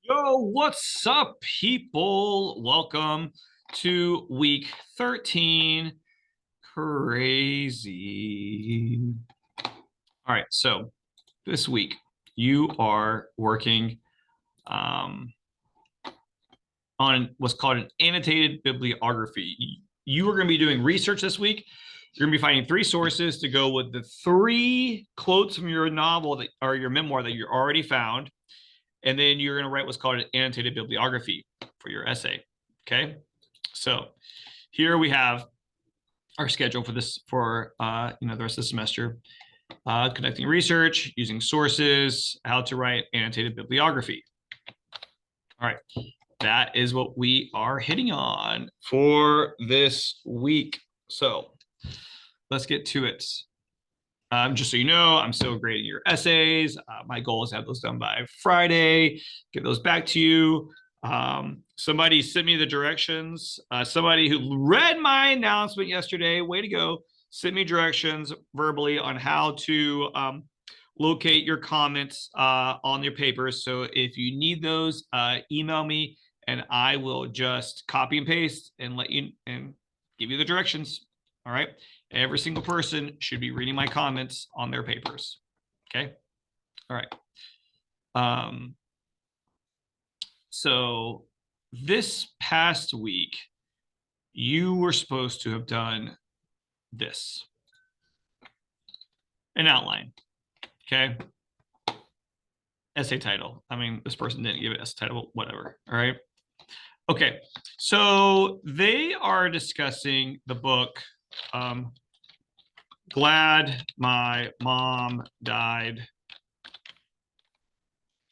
Yo, what's up, people? Welcome to week 13. Crazy. All right, so this week you are working on what's called an annotated bibliography. You are going to be doing research this week. You're going to be finding three sources to go with the three quotes from your novel that, or your memoir that you already found. And then you're going to write what's called an annotated bibliography for your essay. Okay. So here we have our schedule for this for the rest of the semester. Conducting research, using sources, how to write annotated bibliography. All right. That is what we are hitting on for this week. So let's get to it. Just so you know, I'm still grading your essays. My goal is to have those done by Friday, get those back to you. Somebody sent me the directions. Somebody who read my announcement yesterday, way to go, sent me directions verbally on how to locate your comments on your papers. So if you need those, email me and I will just copy and paste and let you and give you the directions. All right. Every single person should be reading my comments on their papers. Okay. All right. So this past week, you were supposed to have done this. An outline. Okay. Essay title. I mean, this person didn't give it essay title, whatever. All right. Okay. So they are discussing the book Glad My Mom Died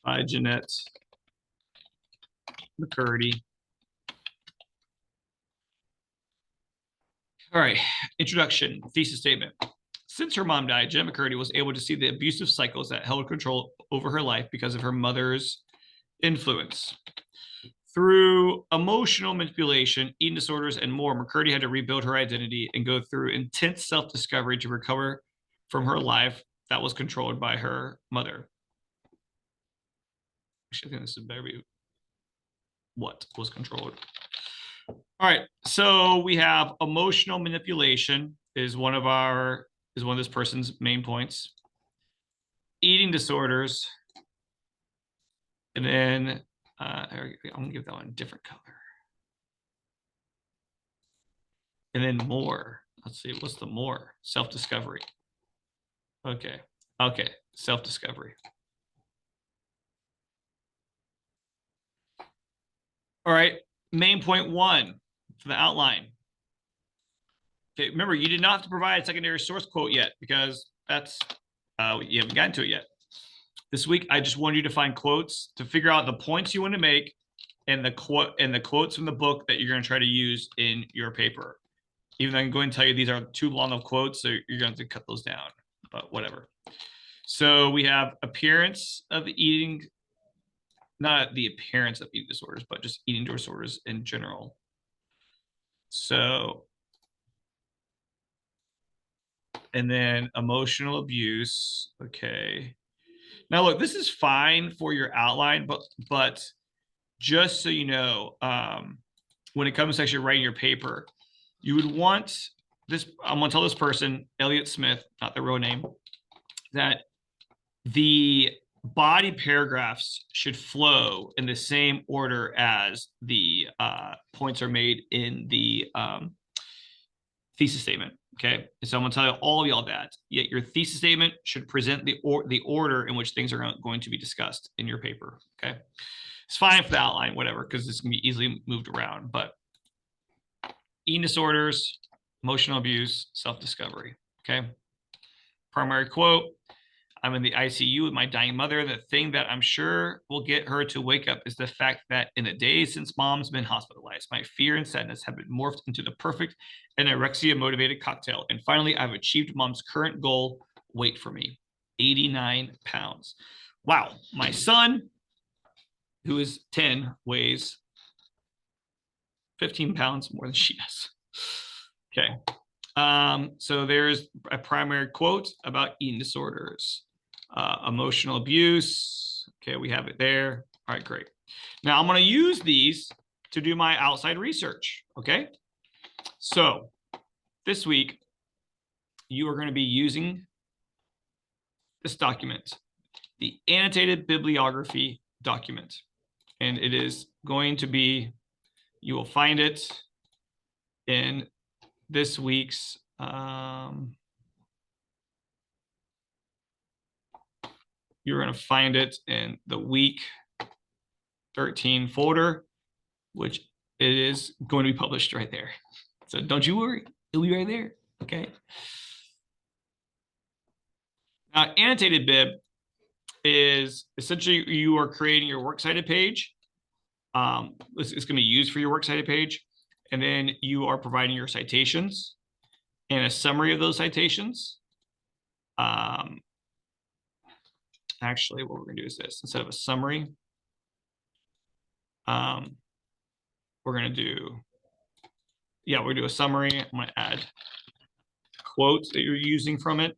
by Jeanette McCurdy. All right, introduction, thesis statement. Since her mom died, Jeanette McCurdy was able to see the abusive cycles that held control over her life because of her mother's influence. Through emotional manipulation, eating disorders, and more, McCurdy had to rebuild her identity and go through intense self-discovery to recover from her life that was controlled by her mother. Actually, I think this is better be what was controlled. All right, so we have emotional manipulation is one of this person's main points. Eating disorders, and then I'm gonna give that one a different color. And then more. Let's see, what's the more? Self-discovery. Okay, self-discovery. All right, main point one for the outline. Okay, remember, you did not have to provide a secondary source quote yet because that's you haven't gotten to it yet. This week, I just wanted you to find quotes to figure out the points you want to make and the quotes from the book that you're going to try to use in your paper. Even though I'm going to tell you these are too long of quotes, so you're going to have to cut those down, but whatever. So we have appearance of eating, not the appearance of eating disorders, but just eating disorders in general. So, and then emotional abuse. Okay. Now look, this is fine for your outline, but just so you know, when it comes to actually writing your paper, you would want this. I'm going to tell this person, Elliot Smith, not the real name, that the body paragraphs should flow in the same order as the points are made in the thesis statement. Okay, so I'm going to tell you all of y'all that. Yet your thesis statement should present the order in which things are going to be discussed in your paper. Okay, it's fine for the outline, whatever, because this can be easily moved around. But eating disorders, emotional abuse, self-discovery. Okay, primary quote. I'm in the ICU with my dying mother. The thing that I'm sure will get her to wake up is the fact that in the days since mom's been hospitalized, my fear and sadness have been morphed into the perfect anorexia motivated cocktail. And finally, I've achieved mom's current goal. Wait for me, 89 pounds. Wow. My son, who is 10, weighs 15 pounds more than she does. Okay. So there's a primary quote about eating disorders. Emotional abuse. Okay, we have it there. All right, great. Now I'm going to use these to do my outside research. Okay, so this week you are going to be using this document, the annotated bibliography document, and it is going to be, you will find it in this week's you're going to find it in the week 13 folder, which it is going to be published right there. So don't you worry, it'll be right there. Okay. Now, annotated bib is essentially you are creating your works cited page. It's going to be used for your works cited page. And then you are providing your citations and a summary of those citations. Actually, what we're going to do is this. Instead of a summary, we're going to do, we're going to do a summary. I'm going to add quotes that you're using from it.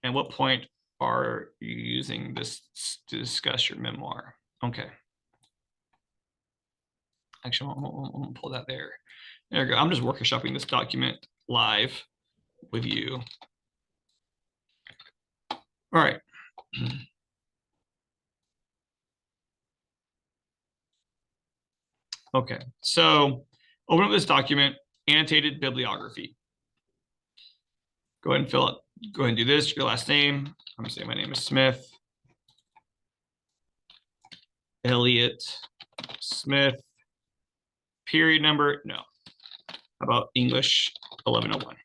And what point are you using this to discuss your memoir? Okay. Actually, I'm going to pull that there. There we go. I'm just workshopping this document live with you. All right. Okay, so open up this document, annotated bibliography. Go ahead and fill it. Go ahead and do this, your last name. I'm gonna say my name is Smith. Elliot Smith. Period number, no. How about English 1101?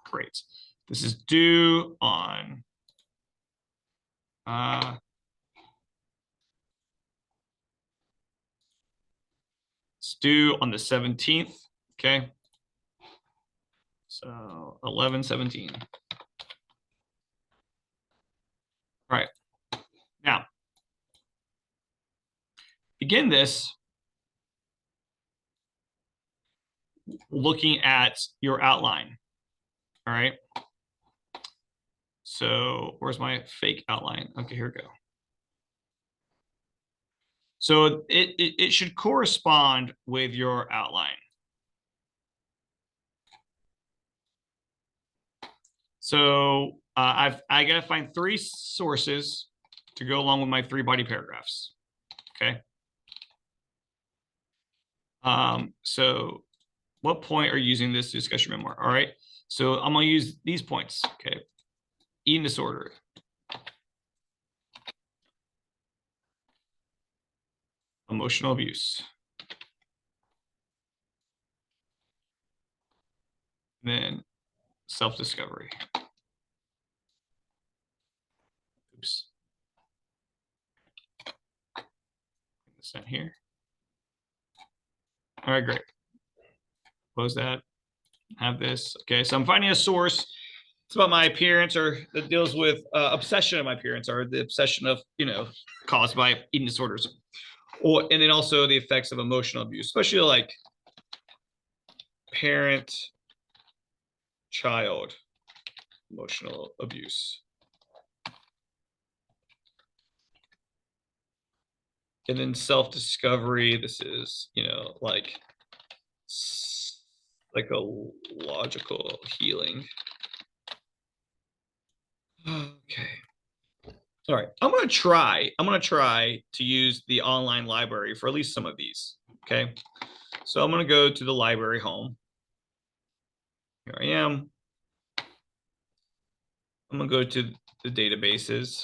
Great. This is due on it's due on the 17th. Okay. So 11/17. All right. Now, begin this looking at your outline. All right. So where's my fake outline? Okay, here we go. So it should correspond with your outline. So I got to find 3 sources to go along with my 3 body paragraphs. Okay. So what point are you using this to discuss your memoir? All right. So I'm going to use these points. Okay. Eating disorder. Emotional abuse. And then self-discovery. Oops. This in here. All right, great. Close that. Have this. Okay, so I'm finding a source. It's about my appearance, or that deals with obsession of my appearance, or the obsession of, caused by eating disorders, and then also the effects of emotional abuse, especially like parent child emotional abuse. And then this is, like psychological healing. Okay. All right. I'm going to try to use the online library for at least some of these. Okay. So I'm going to go to the library home. Here I am. I'm going to go to the databases.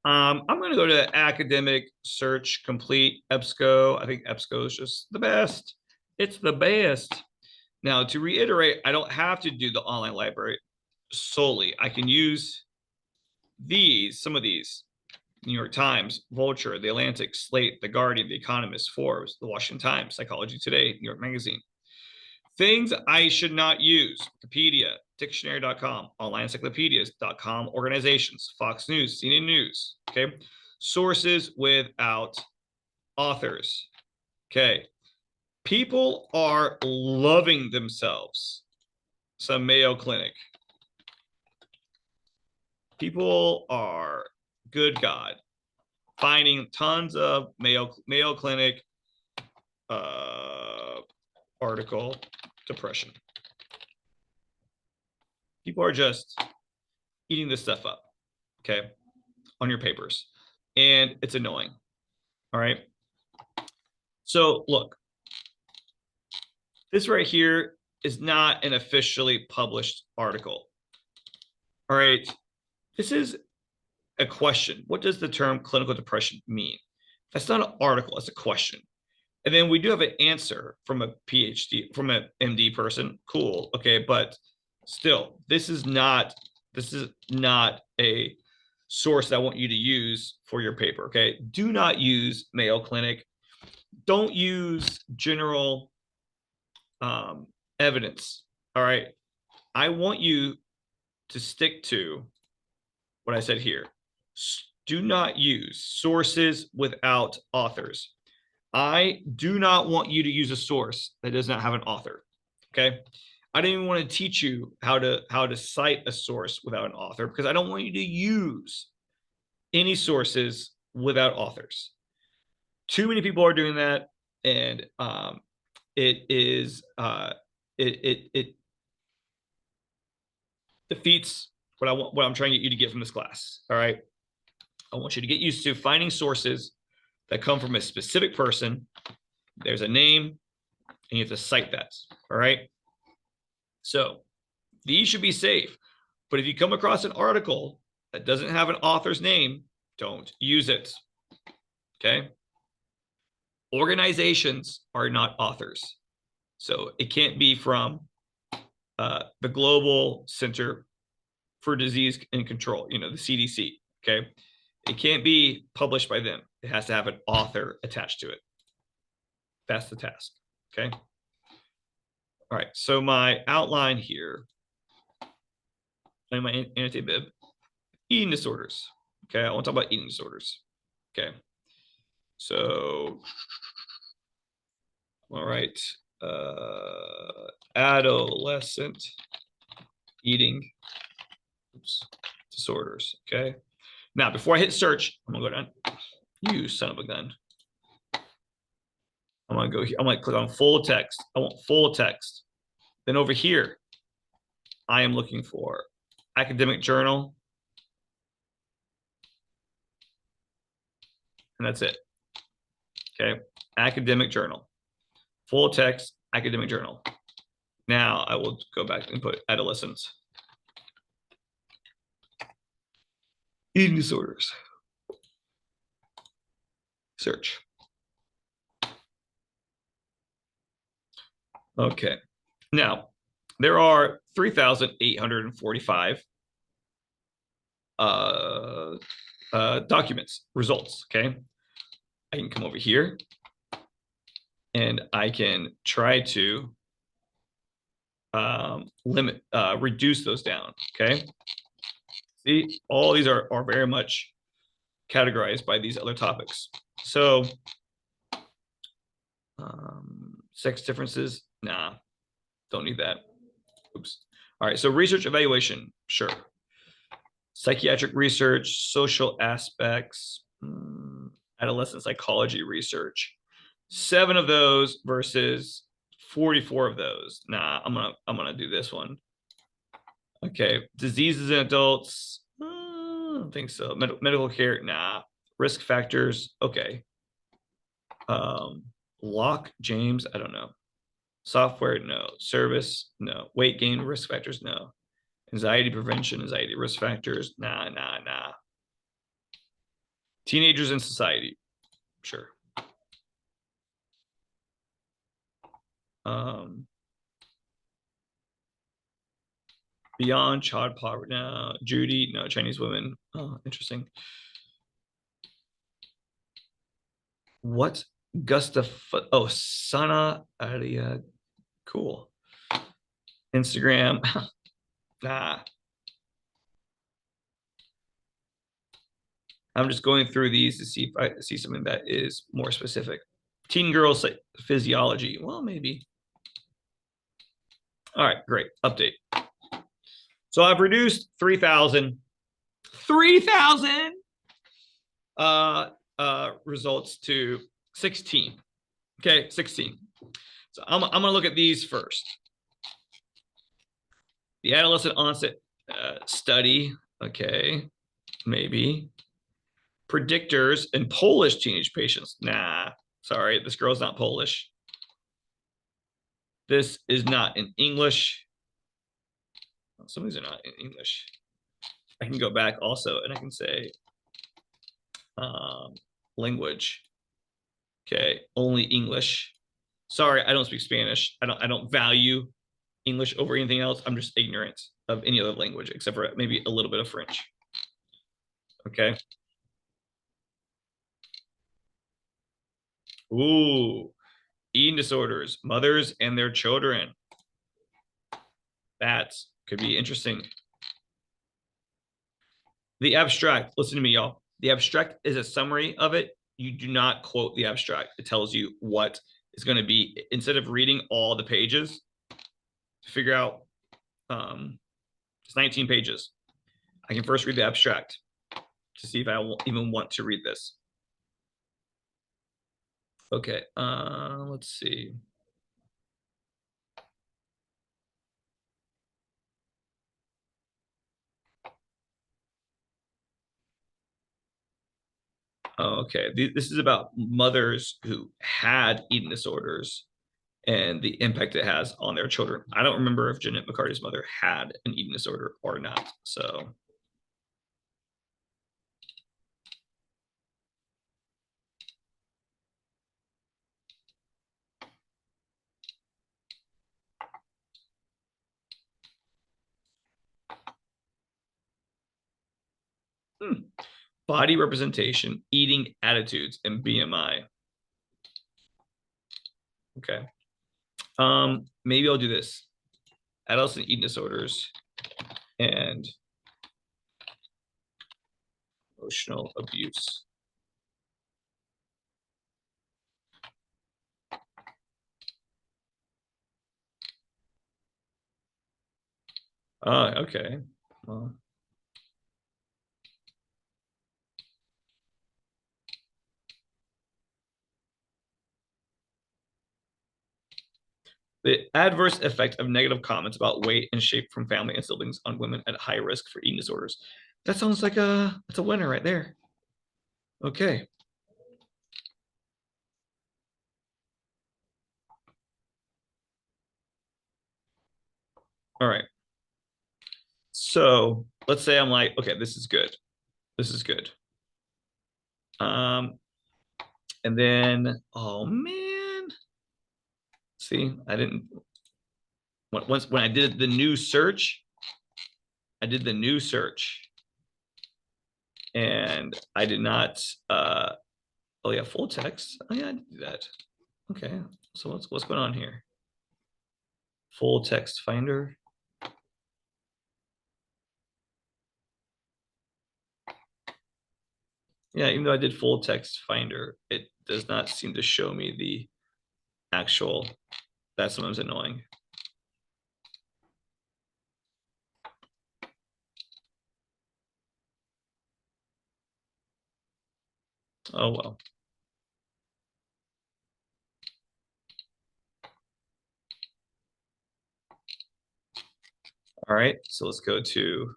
I'm going to go to academic search complete EBSCO. I think EBSCO is just the best. It's the best. Now, to reiterate, I don't have to do the online library solely. I can use some of these: New York Times, Vulture, The Atlantic, Slate, The Guardian, The Economist, Forbes, The Washington Times, Psychology Today, New York Magazine. Things I should not use: Wikipedia, dictionary.com, onlineencyclopedias.com, organizations, Fox News, CNN News. Okay. Sources without authors. Okay. People are loving themselves. Some Mayo Clinic. People are good God, finding tons of Mayo Clinic article depression. People are just eating this stuff up, okay, on your papers, and it's annoying. All right. So look, this right here is not an officially published article. All right. This is a question. What does the term clinical depression mean? That's not an article, it's a question. And then we do have an answer from a PhD, from an MD person. Cool. Okay. But still, this is not a source I want you to use for your paper. Okay. Do not use Mayo Clinic. Don't use general evidence. All right. I want you to stick to what I said here. Do not use sources without authors. I do not want you to use a source that does not have an author. Okay. I don't even want to teach you how to cite a source without an author, because I don't want you to use any sources without authors. Too many people are doing that, and it defeats what I'm trying to get you to get from this class. All right. I want you to get used to finding sources that come from a specific person. There's a name, and you have to cite that. All right. So these should be safe. But if you come across an article that doesn't have an author's name, don't use it. Okay. Organizations are not authors. So it can't be from the Global Center for Disease and Control, the CDC. Okay. It can't be published by them. It has to have an author attached to it. That's the task. Okay. All right. So my outline here, my annotated bib, eating disorders. Okay. I want to talk about eating disorders. Okay. So, all right. Adolescent eating disorders. Okay. Now, before I hit search, I'm gonna go down. You son of a gun. I'm gonna go here. I'm gonna click on full text. I want full text. Then over here, I am looking for academic journal. And that's it. Okay. Academic journal. Full text, academic journal. Now I will go back and put adolescents. Eating disorders. Search. Okay. Now, there are 3,845 documents, results, okay? I can come over here and I can try to reduce those down, okay? See, all these are very much categorized by these other topics. So, sex differences, nah, don't need that. Oops. All right, so research evaluation, sure. Psychiatric research, social aspects, adolescent psychology research. 7 of those versus 44 of those. Nah, I'm gonna do this one. Okay, diseases in adults. I don't think so. Medical care, nah. Risk factors, okay. Locke, James, I don't know. Software, no. Service, no. Weight gain, risk factors, no. Anxiety prevention, anxiety risk factors, nah. Teenagers in society, sure. Beyond child poverty, no. Judy, no. Chinese women, oh, interesting. What? Gusta, oh, Sana Aria, cool. Instagram, nah. I'm just going through these to see if I see something that is more specific. Teen girls physiology, well, maybe. All right, great, update. So I've reduced 3,000. 3,000 results to 16. Okay, 16. So I'm going to look at these first. The adolescent onset study. Okay, maybe. Predictors in Polish teenage patients. Nah, sorry, this girl's not Polish. This is not in English. Some of these are not in English. I can go back also and I can say language. Okay, only English. Sorry, I don't speak Spanish. I don't value English over anything else. I'm just ignorant of any other language except for maybe a little bit of French. Okay. Ooh, eating disorders, mothers and their children. That could be interesting. The abstract, listen to me, y'all. The abstract is a summary of it. You do not quote the abstract. It tells you what is going to be, instead of reading all the pages to figure out, it's 19 pages. I can first read the abstract to see if I will even want to read this. Okay, let's see. Okay, this is about mothers who had eating disorders and the impact it has on their children. I don't remember if Jeanette McCarty's mother had an eating disorder or not. So body representation, eating attitudes, and BMI. Okay. Maybe I'll do this. Adolescent eating disorders and emotional abuse. Okay. Well, the adverse effect of negative comments about weight and shape from family and siblings on women at high risk for eating disorders. That sounds like that's a winner right there. Okay. All right. So let's say I'm like, okay, this is good. This is good. And then, oh man, see, I didn't. When I did the new search, I did the new search, and I did not. Oh yeah, full text. Oh yeah, I did that. Okay, so what's going on here? Full text finder. Yeah, even though I did full text finder, it does not seem to show me the actual. That's sometimes annoying. Oh well. All right, so let's go to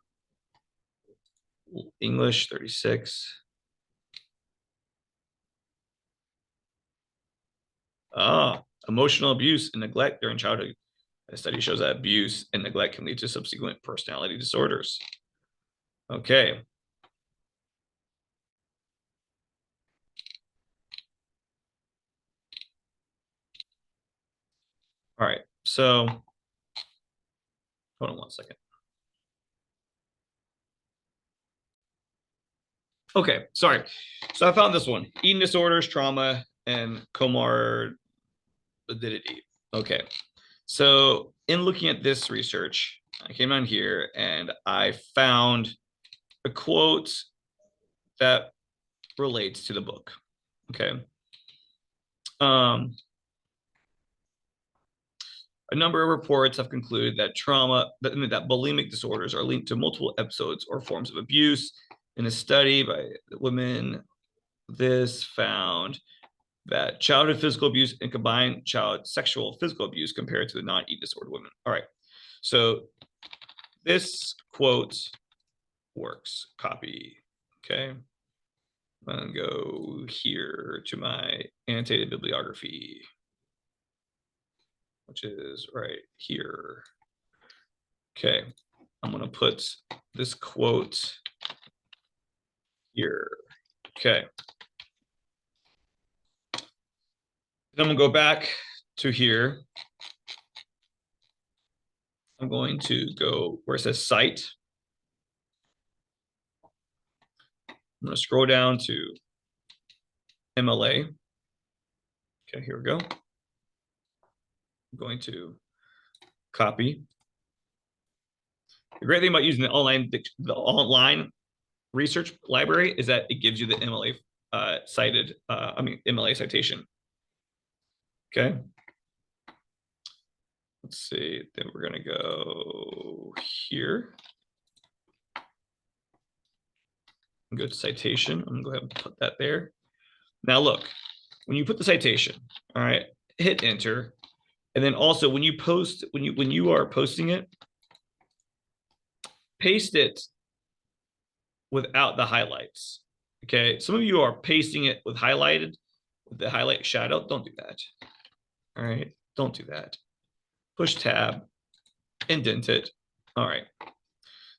English 36. Emotional abuse and neglect during childhood. A study shows that abuse and neglect can lead to subsequent personality disorders. Okay. All right. So hold on one second. Okay, sorry. So I found this one: eating disorders, trauma, and comorbidity. Okay. So in looking at this research, I came on here and I found a quote that relates to the book. Okay. A number of reports have concluded that that bulimic disorders are linked to multiple episodes or forms of abuse. In a study by women this found that childhood physical abuse and combined child sexual physical abuse compared to the non-eating disorder women. All right. So this quote works. Copy. Okay. I'm going to go here to my annotated bibliography, which is right here. Okay. I'm going to put this quote here. Okay. Then I'm going to go back to here. I'm going to go where it says cite. I'm going to scroll down to MLA. Okay, here we go. I'm going to copy. The great thing about using the online research library is that it gives you the MLA MLA citation. Okay. Let's see. Then we're going to go here. And go to citation. I'm going to go ahead and put that there. Now look, when you put the citation, all right, hit enter. And then also when you post, when you are posting it, paste it without the highlights. Okay. Some of you are pasting it with highlighted, with the highlight shadow. Don't do that. All right. Don't do that. Push tab, indent it. All right.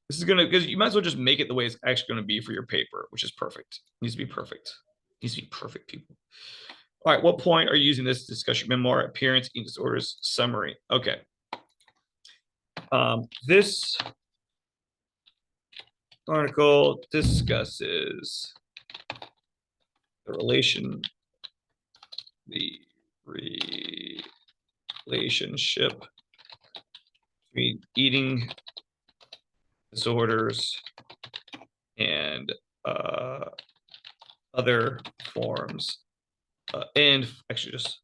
This is gonna, because you might as well just make it the way it's actually going to be for your paper, which is perfect. It needs to be perfect. It needs to be perfect, people. All right. What point are you using this discussion? Memoir, appearance, eating disorders, summary. Okay. This article discusses the relationship between eating disorders and other forms and actually just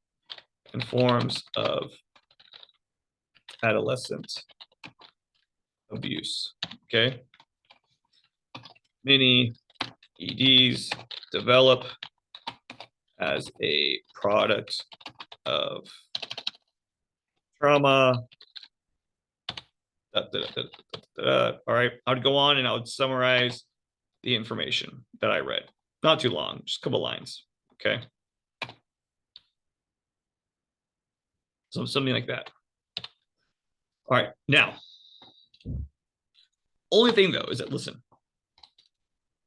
in forms of adolescent abuse. Okay. Many EDs develop as a product of trauma. All right. I would go on and I would summarize the information that I read. Not too long, just a couple lines. Okay. So something like that. All right. Now, only thing though is that, listen,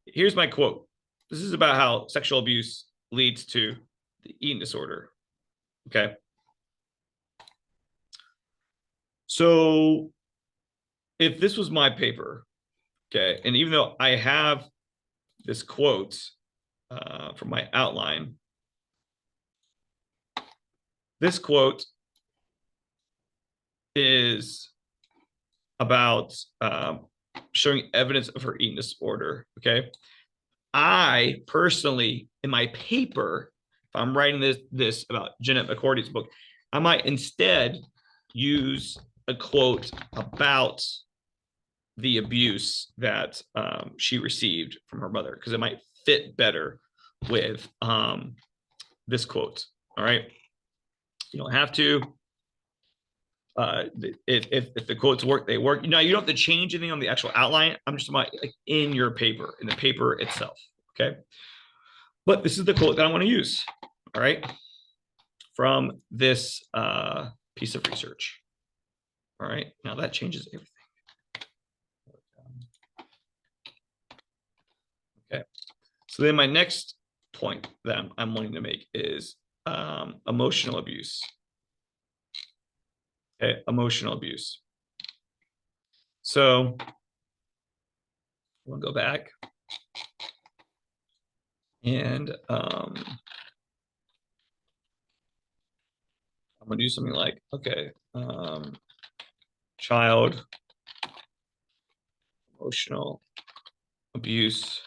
here's my quote. This is about how sexual abuse leads to the eating disorder. Okay. So if this was my paper, okay, and even though I have this quote from my outline, this quote is about showing evidence of her eating disorder. Okay. I personally, in my paper, if I'm writing this about Jeanette McCordy's book, I might instead use a quote about the abuse that she received from her mother, because it might fit better with this quote. All right. You don't have to. If the quotes work, they work. You know, you don't have to change anything on the actual outline. I'm just about like in your paper, in the paper itself. Okay. But this is the quote that I want to use. All right. From this piece of research. All right. Now that changes everything. Okay. So then my next point that I'm wanting to make is emotional abuse. Okay. Emotional abuse. So we'll go back and I'm gonna do something like, okay, child emotional abuse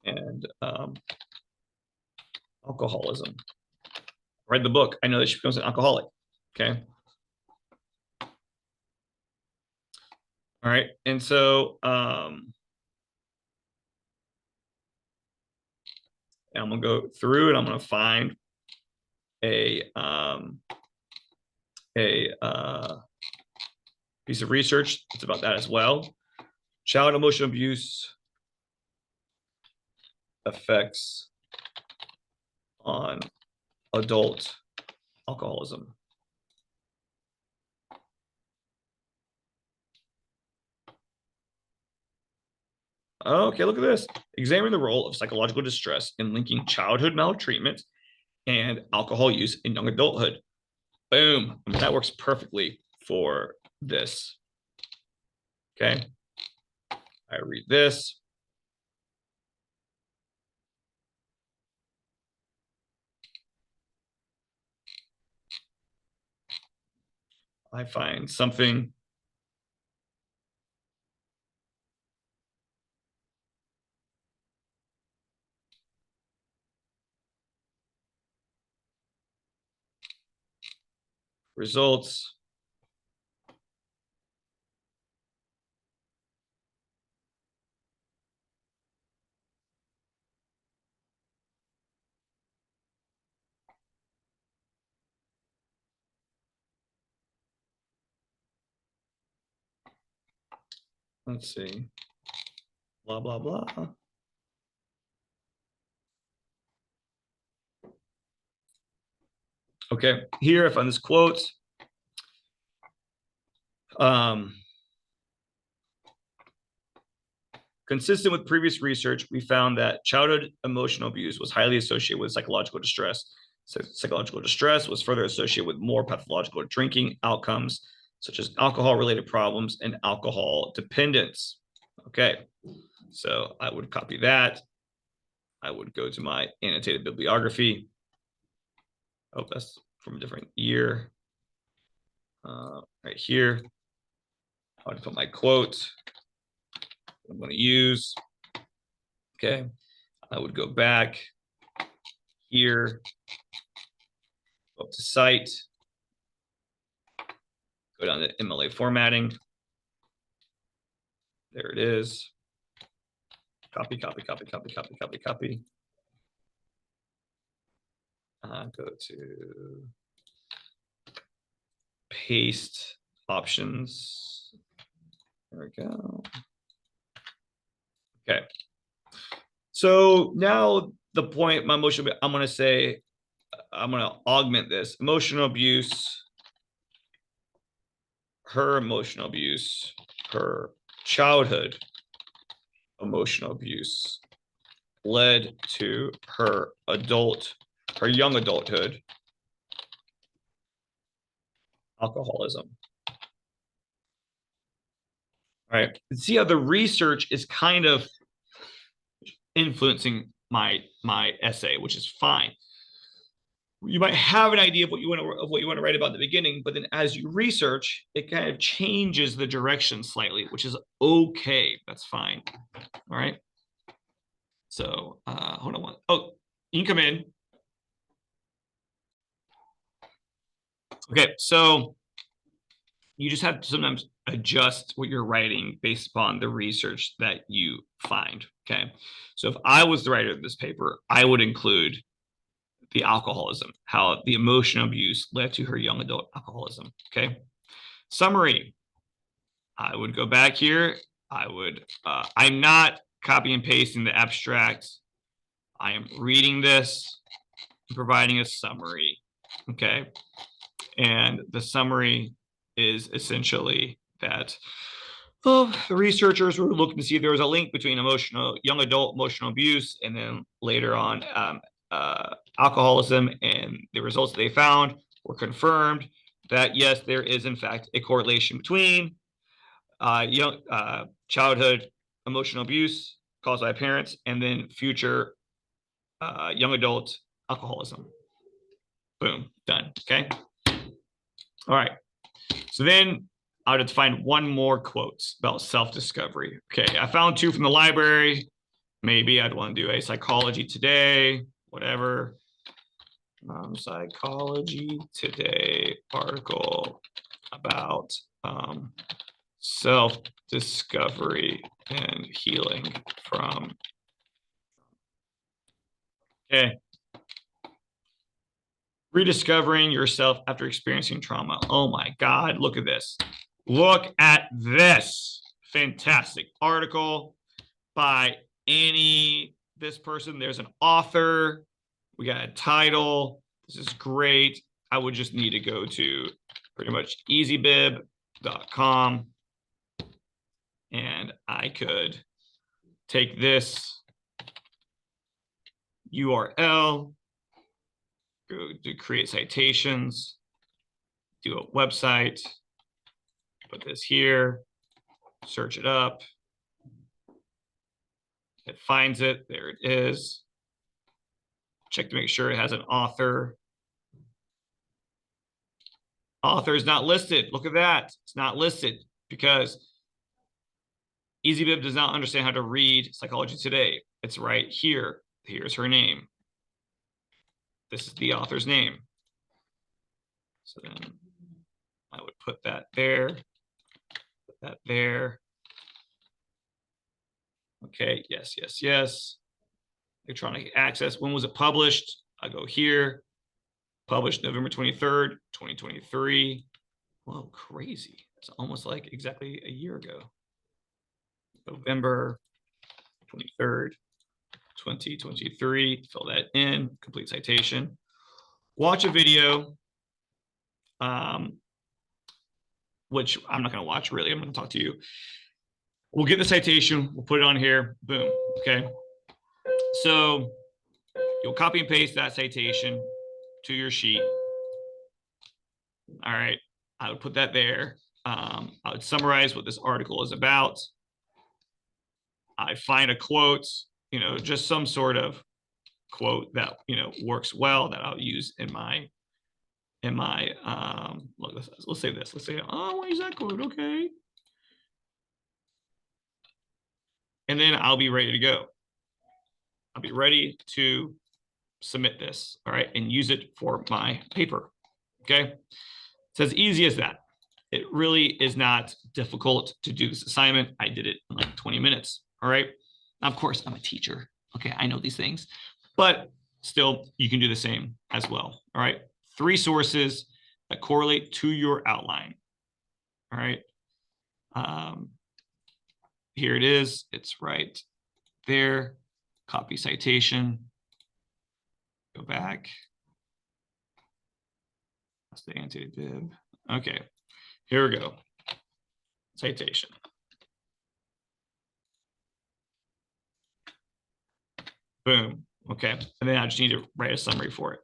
and alcoholism. Read the book. I know that she becomes an alcoholic. Okay. All right. And so And I'm gonna go through and I'm gonna find a piece of research that's about that as well. Child emotional abuse effects on adult alcoholism. Okay, look at this. Examine the role of psychological distress in linking childhood maltreatment and alcohol use in young adulthood. Boom. I mean, that works perfectly for this. Okay. I read this. I find something. Results. Let's see. Blah, blah, blah. Okay, here I find this quote. Consistent with previous research, we found that childhood emotional abuse was highly associated with psychological distress. So psychological distress was further associated with more pathological drinking outcomes, such as alcohol-related problems and alcohol dependence. Okay, so I would copy that. I would go to my annotated bibliography. Oh, that's from a different year. Right here. I would put my quote I'm going to use. Okay, I would go back here, go up to cite, go down to MLA formatting. There it is. Copy, copy, copy, copy, copy, copy, copy. Go to paste options. There we go. Okay. So now the point, my emotional, I'm going to say, I'm going to augment this emotional abuse, her emotional abuse, her childhood emotional abuse led to her young adulthood alcoholism. All right. See how the research is kind of influencing my essay, which is fine. You might have an idea of what you want to write about in the beginning, but then as you research, it kind of changes the direction slightly, which is okay. That's fine. All right. So hold on one. Oh, you can come in. Okay, so you just have to sometimes adjust what you're writing based upon the research that you find. Okay, so if I was the writer of this paper, I would include the alcoholism, how the emotional abuse led to her young adult alcoholism. Okay, summary. I would go back here. I'm not copy and pasting the abstract. I am reading this and providing a summary. Okay, and the summary is essentially that the researchers were looking to see if there was a link between young adult emotional abuse and then later on alcoholism, and the results they found were confirmed that yes, there is in fact a correlation between childhood emotional abuse caused by parents and then future young adult alcoholism. Boom, done. Okay. All right. So then I would find one more quotes about self-discovery. Okay, I found two from the library. Maybe I'd want to do a Psychology Today, whatever. Psychology Today article about self-discovery and healing from. Okay. Rediscovering yourself after experiencing trauma. Oh my God, look at this. Look at this. Fantastic article by this person. There's an author. We got a title. This is great. I would just need to go to pretty much easybib.com and I could take this URL, go to create citations, do a website, put this here, search it up. It finds it. There it is. Check to make sure it has an author. Author is not listed. Look at that. It's not listed because EasyBib does not understand how to read Psychology Today. It's right here. Here's her name. This is the author's name. So then I would put that there, put that there. Okay, yes, yes, yes. Electronic access. When was it published? I go here. Published November 23rd, 2023. Whoa, crazy. It's almost like exactly a year ago. November 23rd, 2023. Fill that in, complete citation. Watch a video, which I'm not going to watch really. I'm going to talk to you. We'll get the citation. We'll put it on here. Boom. Okay. So you'll copy and paste that citation to your sheet. All right. I would put that there. I would summarize what this article is about. I find a quote, just some sort of quote that, works well that I'll use in my, let's say this. Let's say, oh, I want to use that quote. Okay. And then I'll be ready to go. I'll be ready to submit this, all right, and use it for my paper, okay? It's as easy as that. It really is not difficult to do this assignment. I did it in like 20 minutes, all right? Now, of course, I'm a teacher, okay? I know these things, but still, you can do the same as well, all right? 3 sources that correlate to your outline, all right? Here it is. It's right there. Copy citation. Go back. That's the annotated bib. Okay, here we go. Citation. Boom. Okay, and then I just need to write a summary for it.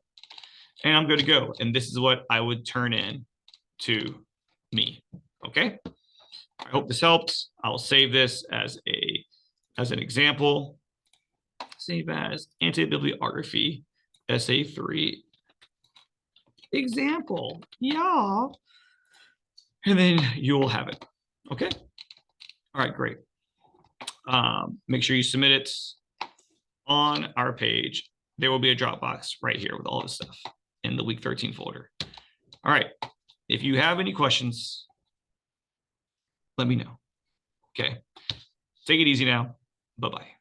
And I'm good to go. And this is what I would turn in to me. Okay. I hope this helps. I'll save this as an example. Save as anti-bibliography essay 3 example. Yeah. And then you will have it. Okay. All right, great. Make sure you submit it on our page. There will be a Dropbox right here with all this stuff in the week 13 folder. All right. If you have any questions, let me know. Okay. Take it easy now. Bye-bye.